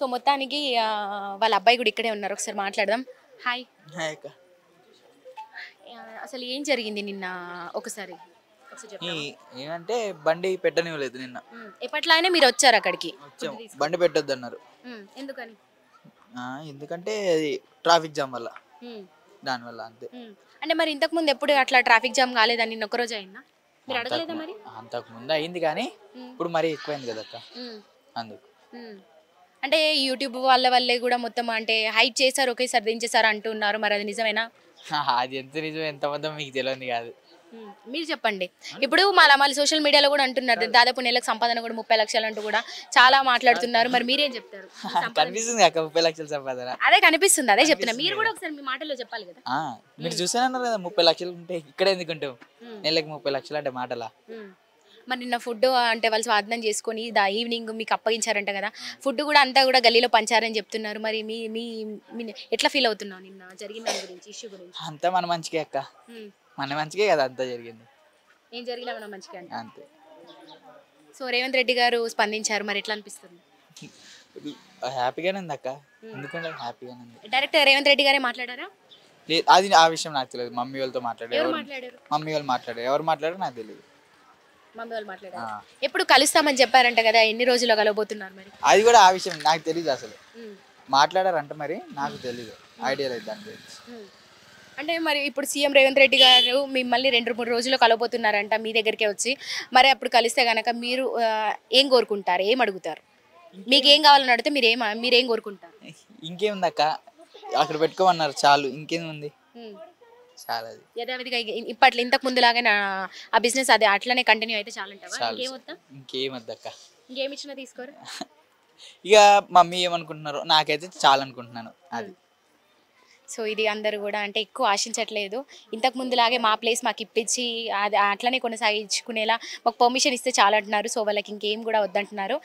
So మొత్తానికి వాళ్ళ అబ్బాయి కూడా ఇక్కడే ఉన్నారు, ఒకసారి మాట్లాడదాం. హాయ్. హాయ్ అక్క. అసలు ఏం జరిగింది నిన్న ఒకసారి ఏమంటే బండి పెట్టనివ్వలేదు నిన్న. ఎప్పట్లానే మీరు వచ్చారు అక్కడికి? వచ్చాము, బండి పెట్టొద్దు అన్నారు. ఎందుకని? ఎందుకంటే ట్రాఫిక్ జామ్ వల్ల, దానివల్ల అంతే. అంటే మరి ఇంతకు ముందు ఎప్పుడు అట్లా ట్రాఫిక్ జామ్ కాలేదని నిన్న ఒక్కరోజు అయిందా? మీరు అడగలేదా మరి? అంతకు ముందు అయింది కానీ ఇప్పుడు మరీ ఎక్కువైంది కదా అక్క, అందుకు. అంటే యూట్యూబ్ వాళ్ళ వల్లే కూడా మొత్తం అంటే హైప్ చేశారు, ఒకేసారి దించేసారు అంటున్నారు, మరి అది నిజమేనా? అది ఎంత నిజం ఎంత అబద్ధం మీకు తెలియదు కాదు. మీరు చెప్పండి. ఇప్పుడు మళ్ళీ సోషల్ మీడియాలో కూడా అంటున్నారు దాదాపు నెలకు సంపాదన కూడా 30 లక్షలు అంటూ కూడా చాలా మాట్లాడుతున్నారు, మరి మీరేం చెప్తారు? కనిపిస్తుంది అక్క 30 లక్షల సంపాదన. అదే కనిపిస్తుంది, అదే చెప్తున్నా. మీరు కూడా ఒకసారి మీ మాటల్లో చెప్పాలి కదా. మీరు చూసానన్నారు కదా 30 లక్షలు ఉంటే ఇక్కడ ఎందుకు ఉంటావు, నెలకి 30 లక్షలు అంటే మాటలా. మరి నిన్న ఫుడ్ అంటే వాళ్ళు స్వాధీనం చేసుకొని ఈవినింగ్ మీకు అప్పగించారంట కదా, ఫుడ్ కూడా అంతా కూడా గల్లీలో పంచారని చెప్తున్నారు, మరి మీ మీ ఎట్లా ఫీల్ అవుతున్నావు నిన్న జరిగిన దాని గురించి, ఇష్యూ గురించి? అంతా మన మంచికే అక్క, మన మంచికే కదా అంతా జరిగింది. ఏం జరిగినా మన మంచిగా అంతే. సో రేవంత్ రెడ్డి గారు స్పందించారు, మరి ఎట్లా అనిపిస్తుంది? హ్యాపీగానే ఉంది అక్క, ఎందుకంటే హ్యాపీగానే ఉంది. డైరెక్ట్ రేవంత్ రెడ్డి గారే మాట్లాడారా? అది ఆ విషయం నాకు తెలియదు, మమ్మీ వాళ్ళతో మాట్లాడారు. మమ్మీ వాళ్ళు మాట్లాడారు, ఎవరు మాట్లాడారు నాకు తెలియదు. మమ్మీ వాళ్ళు మాట్లాడారు. ఎప్పుడు కలుస్తామని చెప్పారంట కదా, ఎన్ని రోజుల్లో కలవబోతున్నారు మరి? అది కూడా ఆ విషయం నాకు తెలియదు, అసలు మాట్లాడారంట మరి నాకు తెలీదు, ఐడియా లేదు దాని గురించి. అంటే మరి ఇప్పుడు సీఎం రేవంత్ రెడ్డి గారు మిమ్మల్ని 2-3 రోజుల్లో కలవబోతున్నారంట మీ దగ్గరికే వచ్చి, మరి అప్పుడు కలిస్తే కనుక మీరు ఏం కోరుకుంటారు, ఏం అడుగుతారు? మీకు ఏం కావాలని అడిగితే మీరేం కోరుకుంటారు? ఇంకేముంది అక్క, అక్కడ పెట్టుకోమన్నారు చాలు, ఇంకేముంది చాలా. అది యథావిధిగా ఇప్పట్లో ఇంతకు ముందులాగా ఆ బిజినెస్ అది అట్లనే కంటిన్యూ అయితే చాలంటావా? ఇంకేమొద్దు అక్క, ఇంకేమి ఇచ్చినా తీసుకోరు. ఇక మమ్మీ ఏమనుకుంటున్నారు, నాకైతే చాలా అనుకుంటున్నాను అది. సో ఇది అందరూ కూడా అంటే ఎక్కువ ఆశించట్లేదు, ఇంతకు ముందులాగే మా ప్లేస్ మాకు ఇప్పించి అది అట్లనే కొనసాగించుకునేలా మాకు పర్మిషన్ ఇస్తే చాలా అంటున్నారు. సో వాళ్ళకి ఇంకేం కూడా వద్దంటున్నారు.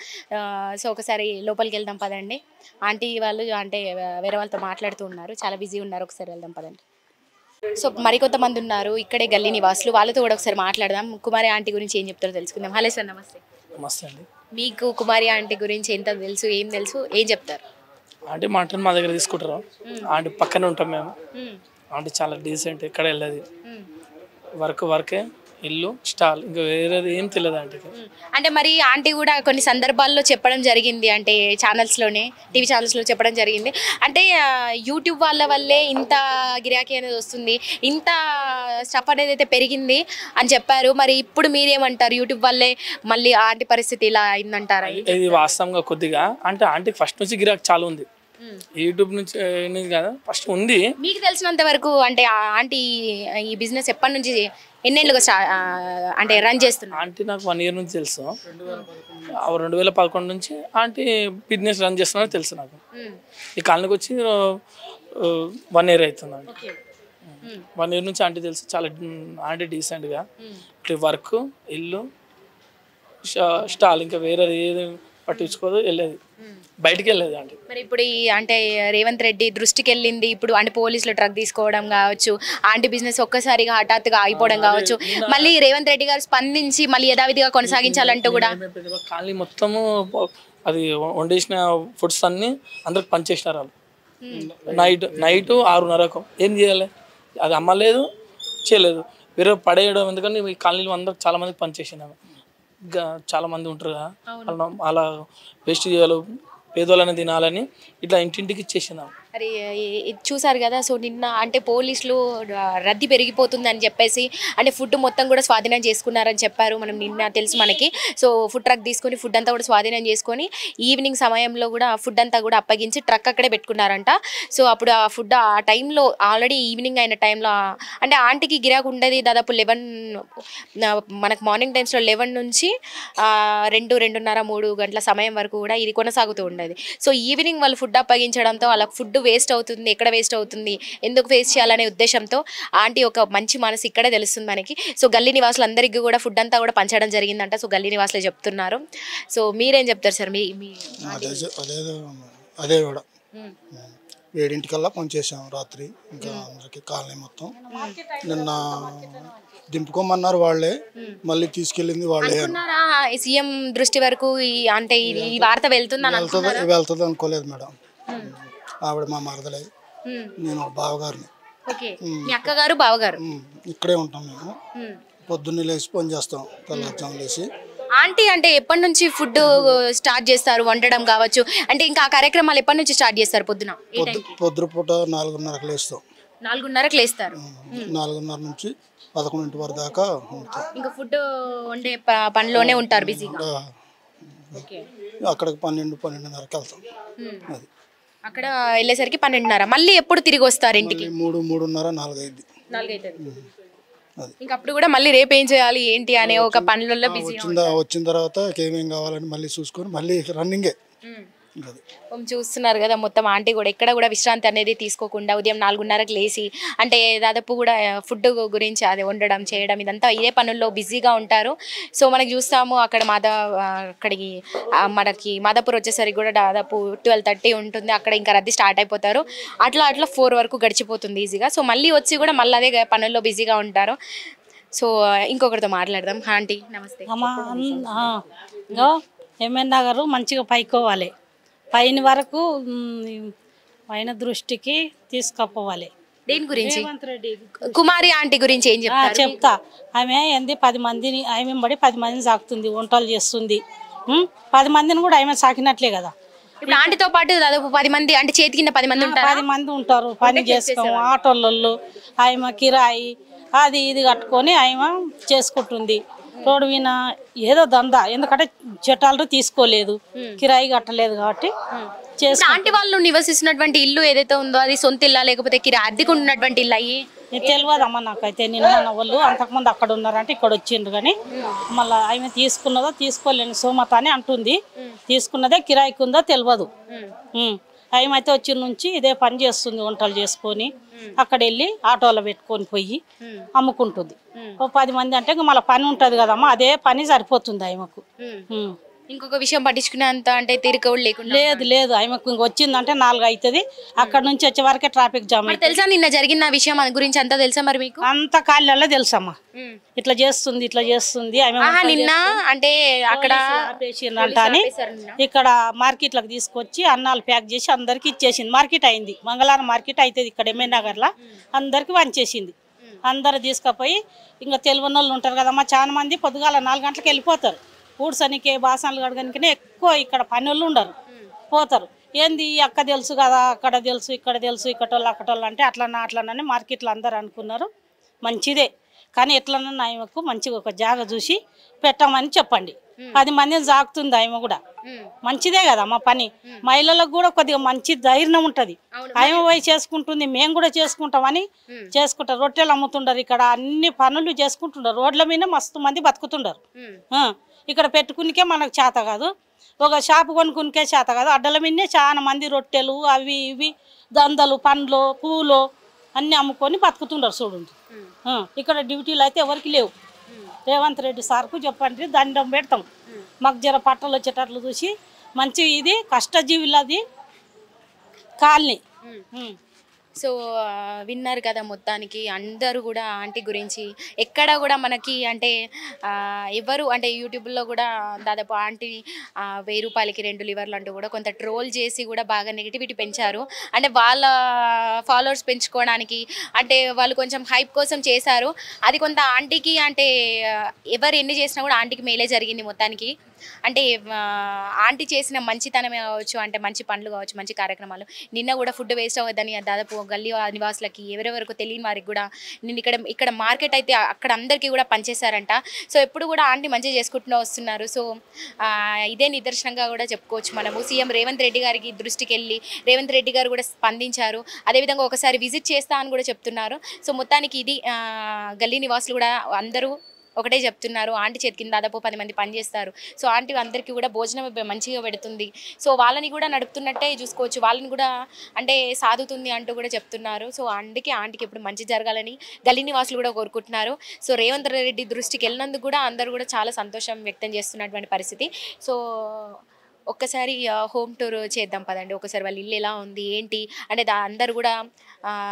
సో ఒకసారి లోపలికి వెళ్దాం పదండి. ఆంటీ వాళ్ళు అంటే వేరే వాళ్ళతో మాట్లాడుతూ ఉన్నారు, చాలా బిజీ ఉన్నారు, ఒకసారి వెళ్దాం పదండి. సో మరికొంతమంది ఉన్నారు ఇక్కడే గల్లీ నివాసులు, వాళ్ళతో కూడా ఒకసారి మాట్లాడదాం. కుమారి ఆంటీ గురించి ఏం చెప్తారో తెలుసుకుందాం. హలో సార్, నమస్తే. నమస్తే అండి. మీకు కుమారి ఆంటీ గురించి ఎంత తెలుసు, ఏం తెలుసు, ఏం చెప్తారు? ఆంటీ మటన్ మా దగ్గర తీసుకుంటారు, ఆంటీ పక్కనే ఉంటాం మేము. ఆంటీ చాలా డీసెంట్, ఎక్కడ వెళ్ళదు, వర్కే, ఇల్లు, స్టాల్, ఇంకా వేరేది ఏం తెలియదు ఆంటీకి. అంటే మరి ఆంటీ కూడా కొన్ని సందర్భాల్లో చెప్పడం జరిగింది, అంటే ఛానల్స్లోనే, టీవీ ఛానల్స్లో చెప్పడం జరిగింది, అంటే యూట్యూబ్ వాళ్ళ వల్లే ఇంత గిరాకీ అనేది వస్తుంది, ఇంత స్టఫ్ అనేది అయితే పెరిగింది అని చెప్పారు. మరి ఇప్పుడు మీరేమంటారు, యూట్యూబ్ వల్లే మళ్ళీ ఆంటీ పరిస్థితి ఇలా అయిందంటారా? ఇది వాస్తవంగా కొద్దిగా, అంటే ఆంటీకి ఫస్ట్ నుంచి గిరాకీ చాలా ఉంది, యూట్యూబ్ నుంచి కదా ఫస్ట్ ఉంది. మీకు తెలిసినంత వరకు అంటే ఆంటీ ఈ బిజినెస్ ఎప్పటి నుంచి ఎన్నేళ్ళుగా అంటే రన్ చేస్తున్నారు? ఆంటీ నాకు 1 year నుంచి తెలుసు, 2011 నుంచి ఆంటీ బిజినెస్ రన్ చేస్తున్నారో తెలుసు నాకు. ఈ కాలనీకి వచ్చి 1 year అవుతుంది. 1 year నుంచి ఆంటీ తెలుసు, చాలా ఆంటీ డీసెంట్గా వర్క్, ఇల్లు, స్టాల్, ఇంకా వేరే ఏది పట్టించుకోదు, వెళ్ళేది బయటికి వెళ్ళేది ఆంటీ. మరి ఇప్పుడు అంటే రేవంత్ రెడ్డి దృష్టికి వెళ్ళింది, ఇప్పుడు అంటే పోలీసులు ట్రక్ తీసుకోవడం కావచ్చు, ఆంటీ బిజినెస్ ఒక్కసారిగా హఠాత్తుగా ఆగిపోవడం కావచ్చు, మళ్ళీ రేవంత్ రెడ్డి గారు స్పందించి మళ్ళీ యథావిధిగా కొనసాగించాలంటూ కూడా కాలనీ మొత్తము అది వండేసిన ఫుడ్స్ అన్ని అందరికి పనిచేసినారు వాళ్ళు. నైట్ 6:30కు ఏం చేయాలి, అది అమ్మలేదు, చేయలేదు, వేరే పడేయడం, ఎందుకంటే ఈ కాలనీలో అందరికి చాలా మందికి పనిచేసినాము, చాలా మంది ఉంటారు కదా, అలా వేస్ట్ చేయాలి, పేదోళ్ళని తినాలని ఇట్లా ఇంటింటికి ఇచ్చేసినాం. మరి చూసారు కదా, సో నిన్న అంటే పోలీసులు రద్దీ పెరిగిపోతుంది అని చెప్పేసి అంటే ఫుడ్ మొత్తం కూడా స్వాధీనం చేసుకున్నారని చెప్పారు. మనం నిన్న తెలుసు మనకి. సో ఫుడ్ ట్రక్ తీసుకొని ఫుడ్ అంతా కూడా స్వాధీనం చేసుకొని ఈవినింగ్ సమయంలో కూడా ఫుడ్ అంతా కూడా అప్పగించి ట్రక్ అక్కడే పెట్టుకున్నారంట. సో అప్పుడు ఆ ఫుడ్ ఆ టైంలో ఆల్రెడీ ఈవినింగ్ అయిన టైంలో అంటే ఆంటీకి గిరాకు ఉండేది దాదాపు 11 మనకు మార్నింగ్ టైమ్స్లో 11 నుంచి 2-2:30-3 గంటల సమయం వరకు కూడా ఇది కొనసాగుతూ ఉండేది. సో ఈవినింగ్ వాళ్ళు ఫుడ్ అప్పగించడంతో వాళ్ళ ఫుడ్ వేస్ట్ అవుతుంది, ఎక్కడ వేస్ట్ అవుతుంది, ఎందుకు వేస్ట్ చేయాలనే ఉద్దేశంతో ఆంటీ ఒక మంచి మనసు ఇక్కడే తెలుస్తుంది మనకి. సో గల్లీ నివాసులందరికీ కూడా ఫుడ్ అంతా కూడా పంచడం జరిగిందంట. సో గల్లీ నివాసులే చెప్తున్నారు. సో మీరేం చెప్తారు సార్? మీ అదే కూడా 7:00కల్లా పనిచేసాం రాత్రి. ఇంకా అందరికి కాలనీ మొత్తం నిన్న దింపుకోమన్నారు వాళ్ళే, మళ్ళీ తీసుకెళ్ళింది వాళ్ళే. సీఎం దృష్టి వరకు అంటే ఈ వార్త వెళ్తుంది అనుకోలేదు మేడం. ఆవిడ మా మరదలే, నేను బావగారిని. అక్కగారు బావగారు ఇక్కడే ఉంటాం మేము. పొద్దున్నే లేచి పని చేస్తాం, తెల్లవారుజాము లేచి. ఆంటీ అంటే ఎప్పటి నుంచి ఫుడ్ స్టార్ట్ చేస్తారు, వండడం కావచ్చు అంటే ఇంకా ఆ కార్యక్రమాలు ఎప్పటి నుంచి స్టార్ట్ చేస్తారు? పొద్దుపూట 4:30కి లేస్తాం. 4:30కి లేస్తారు. 4:30 నుంచి 11 వరకు దాకా ఇంకా ఫుడ్ వండే పనిలోనే ఉంటారు బిజీగా. అక్కడికి 12:30కి వెళ్తాం. అది అక్కడ వెళ్ళేసరికి 12:30. మళ్ళీ ఎప్పుడు తిరిగి వస్తారు ఇంటికి? 3:30 4 అయింది. ఇంకా అప్పుడు కూడా మళ్ళీ రేపు ఏం చేయాలి ఏంటి అనే ఒక పనులలో బిజీ. వచ్చిన తర్వాత ఏమేం కావాలని మళ్ళీ చూసుకొని మళ్ళీ రన్నింగే. చూస్తున్నారు కదా మొత్తం ఆంటీ కూడా ఎక్కడ కూడా విశ్రాంతి అనేది తీసుకోకుండా ఉదయం 4:30కి లేచి అంటే దాదాపు కూడా ఫుడ్ గురించి అది వండడం చేయడం ఇదంతా ఇదే పనుల్లో బిజీగా ఉంటారు. సో మనకి చూస్తాము అక్కడ అక్కడికి మనకి మాదాపూర్ వచ్చేసరికి కూడా దాదాపు 12:30 ఉంటుంది. అక్కడ ఇంకా రద్దీ స్టార్ట్ అయిపోతారు. అట్లా 4 వరకు గడిచిపోతుంది ఈజీగా. సో మళ్ళీ వచ్చి కూడా మళ్ళీ అదే పనుల్లో బిజీగా ఉంటారు. సో ఇంకొకరితో మాట్లాడదాం. ఆంటీ నమస్తే. ఏమైనా గారు మంచిగా పైకోవాలి, పైన వరకు పైన దృష్టికి తీసుకుపోవాలి. దేని గురించి? కుమారి ఆంటీ గురించి ఏం చెప్తారు? చెప్తా. ఆమె ఏంది 10 మందిని ఆమె బడి 10 మందిని సాకుతుంది, వంటలు చేస్తుంది. 10 మందిని కూడా ఆమె సాకినట్లే కదా. ఇప్పుడు ఆంటీతో పాటు దాదాపు 10 మంది అంటే చేతి కింద 10 మంది ఉంటారు. 10 మంది ఉంటారు. పని చేసుకో ఆటోళ్ళు ఆమె కిరాయి అది ఇది కట్టుకొని ఆమె చేసుకుంటుంది. రోడ్డు మీద ఏదో దందా, ఎందుకంటే చట్టాలు తీసుకోలేదు, కిరాయి కట్టలేదు కాబట్టి. ఆంటీ వాళ్ళు నివసిస్తున్నటువంటి ఇల్లు ఏదైతే ఉందో అది సొంత ఇల్లా లేకపోతే కిరాయి అద్దెకు ఉన్నటువంటి ఇల్లు అయ్యి తెలియదమ్మా నాకైతే. నిన్న వాళ్ళు అంతకుముందు అక్కడ ఉన్నారంటే ఇక్కడ వచ్చిండ్రు కానీ మళ్ళీ ఆమె తీసుకున్నదో తీసుకోలేని సోమత అని అంటుంది. తీసుకున్నదే కిరాయికి ఉందో తెలియదు. ఏమైతే వచ్చిన నుంచి ఇదే పని చేస్తుంది, వంటలు చేసుకొని అక్కడ వెళ్ళి ఆటోలో పెట్టుకొని పోయి అమ్ముకుంటుంది. 10 మంది అంటే మళ్ళీ పని ఉంటుంది కదమ్మా, అదే పని సరిపోతుంది ఆమెకు. ఇంకొక విషయం పట్టించుకునేంత అంటే తీరికవుడు లేకుండా లేదు ఆమెకు వచ్చిందంటే 4 అవుతుంది. అక్కడ నుంచి వచ్చే వరకే ట్రాఫిక్ జామ్. తెలుసా నిన్న జరిగిన విషయం గురించి అంతా తెలుసా మరి మీకు? అంత కాళ్ళల్లో తెలుసమ్మా, ఇట్లా చేస్తుంది ఆమె. నిన్న అంటే అక్కడ అని ఇక్కడ మార్కెట్లకు తీసుకొచ్చి అన్నాలు ప్యాక్ చేసి అందరికి ఇచ్చేసింది. మార్కెట్ అయింది, మంగళవారం మార్కెట్ అవుతుంది ఇక్కడ ఎంఏ నగర్లో. అందరికి వంచేసింది. అందరు తీసుకుపోయి ఇంకా తెలివన్న వాళ్ళు ఉంటారు కదమ్మా, చాలా మంది పొద్దుగాల 4 గంటలకు వెళ్ళిపోతారు. ఊడ్సనికే బాసనలు కడగనికనే ఎక్కువ ఇక్కడ పని వాళ్ళు ఉండరు, పోతారు. ఏంది అక్క తెలుసు కదా, అక్కడ తెలుసు ఇక్కడ తెలుసు, ఇక్కటోళ్ళు అక్కటోళ్ళు అంటే అట్లనని మార్కెట్లో అందరు అనుకున్నారు. మంచిదే కానీ ఎట్లన్నా ఆమెకు మంచిగా ఒక జాగ చూసి పెట్టమని చెప్పండి. 10 మందిని సాగుతుంది ఆమె కూడా, మంచిదే కదా మా పని. మహిళలకు కూడా కొద్దిగా మంచి ధైర్యం ఉంటుంది. ఆమె పోయి చేసుకుంటుంది, మేము కూడా చేసుకుంటామని చేసుకుంటారు. రొట్టెలు అమ్ముతుంటారు, ఇక్కడ అన్ని పనులు చేసుకుంటుంటారు. రోడ్ల మీద మస్తు మంది బతుకుతుంటారు. ఇక్కడ పెట్టుకునికే మనకు చేత కాదు, ఒక షాపు కొనుక్కునికే చేత కాదు. అడ్డల మీదనే చాలా మంది రొట్టెలు అవి ఇవి దందలు పండ్లు పువ్వులు అన్నీ అమ్ముకొని బతుకుతుంటారు చూడండి. ఇక్కడ డ్యూటీలు అయితే ఎవరికి లేవు. రేవంత్ రెడ్డి సార్కు చెప్పండి, దండం పెడతాం. మాకు జర పట్టలు వచ్చేటట్లు చూసి మంచి ఇది కష్టజీవులది కాలనీ. సో విన్నారు కదా మొత్తానికి అందరూ కూడా ఆంటీ గురించి. ఎక్కడ కూడా మనకి అంటే ఎవరు అంటే యూట్యూబ్లో కూడా దాదాపు ఆంటీ 1000 రూపాయలకి 2 లివర్లు అంటూ కూడా కొంత ట్రోల్ చేసి కూడా బాగా నెగిటివిటీ పెంచారు. అంటే వాళ్ళ ఫాలోవర్స్ పెంచుకోవడానికి అంటే వాళ్ళు కొంచెం హైప్ కోసం చేశారు. అది కొంత ఆంటీకి అంటే ఎవరు ఎన్ని చేసినా కూడా ఆంటీకి మేలే జరిగింది మొత్తానికి. అంటే ఆంటీ చేసిన మంచితనమే కావచ్చు, అంటే మంచి పనులు కావచ్చు, మంచి కార్యక్రమాలు. నిన్న కూడా ఫుడ్ వేస్ట్ అవ్వద్దని దాదాపు గల్లీ నివాసులకి ఎవరెవరికి తెలియని వారికి కూడా నేను ఇక్కడ మార్కెట్ అయితే అక్కడ అందరికీ కూడా పనిచేశారంట. సో ఎప్పుడు కూడా ఆంటీ మంచిగా చేసుకుంటూ వస్తున్నారు. సో ఇదే నిదర్శనంగా కూడా చెప్పుకోవచ్చు మనము. సీఎం రేవంత్ రెడ్డి గారికి దృష్టికి వెళ్ళి రేవంత్ రెడ్డి గారు కూడా స్పందించారు. అదేవిధంగా ఒకసారి విజిట్ చేస్తా అని కూడా చెప్తున్నారు. సో మొత్తానికి ఇది గల్లీ నివాసులు కూడా అందరూ ఒకటే చెప్తున్నారు. ఆంటీ చేతి కింద దాదాపు 10 మంది పనిచేస్తారు. సో ఆంటీ అందరికీ కూడా భోజనం మంచిగా పెడుతుంది. సో వాళ్ళని కూడా నడుపుతున్నట్టే చూసుకోవచ్చు, వాళ్ళని కూడా అంటే సాదుతుంది అంటూ కూడా చెప్తున్నారు. సో ఆంటీకి ఎప్పుడు మంచి జరగాలని గల్లీ నివాసులు కూడా కోరుకుంటున్నారు. సో రేవంత్ రెడ్డి దృష్టికి వెళ్ళినందుకు కూడా అందరూ కూడా చాలా సంతోషం వ్యక్తం చేస్తున్నటువంటి పరిస్థితి. సో ఒక్కసారి హోమ్ టూర్ చేద్దాం పదండి. ఒకసారి వాళ్ళ ఇల్లు ఎలా ఉంది ఏంటి అంటే అందరూ కూడా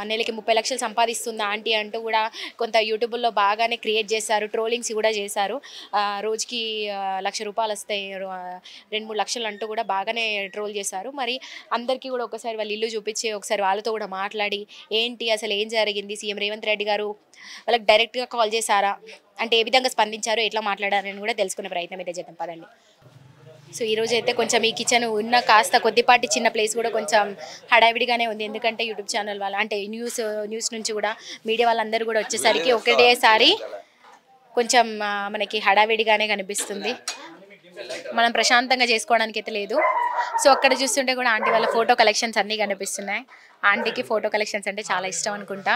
నెలకి 30 లక్షలు సంపాదిస్తుంది ఆంటీ అంటూ కూడా కొంత యూట్యూబ్లో బాగానే క్రియేట్ చేశారు, ట్రోలింగ్స్ కూడా చేశారు. రోజుకి ₹1,00,000 వస్తాయి, 2-3 లక్షలు అంటూ కూడా బాగానే ట్రోల్ చేశారు. మరి అందరికీ కూడా ఒకసారి వాళ్ళ ఇల్లు చూపించి ఒకసారి వాళ్ళతో కూడా మాట్లాడి ఏంటి అసలు ఏం జరిగింది, సీఎం రేవంత్ రెడ్డి గారు వాళ్ళకి డైరెక్ట్గా కాల్ చేశారా అంటే ఏ విధంగా స్పందించారో, ఎట్లా మాట్లాడారని కూడా తెలుసుకునే ప్రయత్నం అయితే చేద్దాం పదండి. సో ఈరోజు అయితే కొంచెం ఈ కిచెన్ ఉన్న కాస్త కొద్దిపాటి చిన్న ప్లేస్ కూడా కొంచెం హడావిడిగానే ఉంది. ఎందుకంటే యూట్యూబ్ ఛానల్ వాళ్ళ అంటే న్యూస్ నుంచి కూడా మీడియా వాళ్ళందరూ కూడా వచ్చేసరికి ఒకటేసారి కొంచెం మనకి హడావిడిగానే కనిపిస్తుంది. మనం ప్రశాంతంగా చేసుకోవడానికి అయితే లేదు. సో అక్కడ చూస్తుంటే కూడా ఆంటీ వాళ్ళ ఫోటో కలెక్షన్స్ అన్నీ కనిపిస్తున్నాయి. ఆంటీకి ఫోటో కలెక్షన్స్ అంటే చాలా ఇష్టం అనుకుంటా.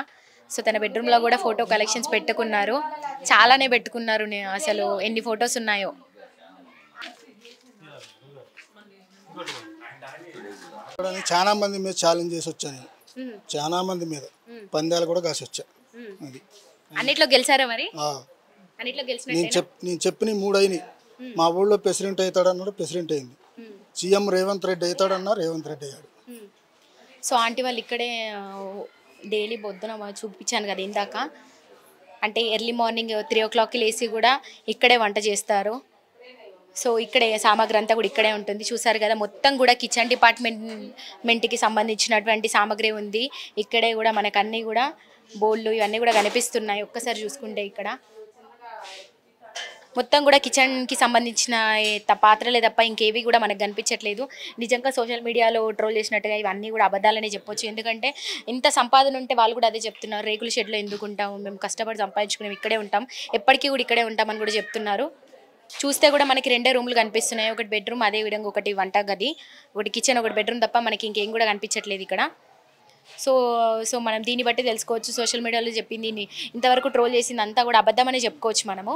సో తన బెడ్రూమ్లో కూడా ఫోటో కలెక్షన్స్ పెట్టుకున్నారు, చాలానే పెట్టుకున్నారు. అసలు ఎన్ని ఫొటోస్ ఉన్నాయో. చాలా మంది మీద ఛాలెంజ్ చేసి వచ్చాను, చాలా మంది మీద పందాలు కూడా కాసి వచ్చా. అది అన్నిట్లో గెలిచారా మరి? అన్నిట్లో నేను చెప్పిన 3 అయినాయి. మా ఊళ్ళో ప్రెసిడెంట్ అవుతాడన్నాడు, ప్రెసిడెంట్ అయింది. సీఎం రేవంత్ రెడ్డి అవుతాడన్నా, రేవంత్ రెడ్డి అయ్యాడు. సో ఆంటీ వాళ్ళు ఇక్కడే డైలీ పొద్దున చూపించాను కదా ఇందాక, అంటే ఎర్లీ మార్నింగ్ 3 o'clockకి లేచి కూడా ఇక్కడే వంట చేస్తారు. సో ఇక్కడే సామాగ్రి అంతా కూడా ఇక్కడే ఉంటుంది. చూసారు కదా, మొత్తం కూడా కిచెన్ డిపార్ట్మెంట్కి సంబంధించినటువంటి సామాగ్రి ఉంది. ఇక్కడే కూడా మనకు అన్నీ కూడా బౌళ్ళు ఇవన్నీ కూడా కనిపిస్తున్నాయి. ఒక్కసారి చూసుకుంటే ఇక్కడ మొత్తం కూడా కిచెన్కి సంబంధించిన పాత్రలే తప్ప ఇంకేవి కూడా మనకు కనిపించట్లేదు. నిజంగా సోషల్ మీడియాలో ట్రోల్ చేసినట్టుగా ఇవన్నీ కూడా అబద్ధాలనే చెప్పొచ్చు. ఎందుకంటే ఇంత సంపాదన ఉంటే వాళ్ళు కూడా అదే చెప్తున్నారు, రేకుల షెడ్లో ఎందుకు ఉంటాము, మేము కష్టపడి సంపాదించుకున్నాం, ఇక్కడే ఉంటాం, ఎప్పటికీ కూడా ఇక్కడే ఉంటామని కూడా చెప్తున్నారు. చూస్తే కూడా మనకి 2 రూమ్లు కనిపిస్తున్నాయి, ఒకటి బెడ్రూమ్, అదే విధంగా ఒకటి వంట గది, ఒకటి కిచెన్, ఒకటి బెడ్రూమ్ తప్ప మనకి ఇంకేం కూడా కనిపించట్లేదు ఇక్కడ. సో మనం దీన్ని బట్టి తెలుసుకోవచ్చు సోషల్ మీడియాలో చెప్పింది ఇంతవరకు ట్రోల్ చేసింది అంతా కూడా అబద్ధమనే చెప్పుకోవచ్చు మనము.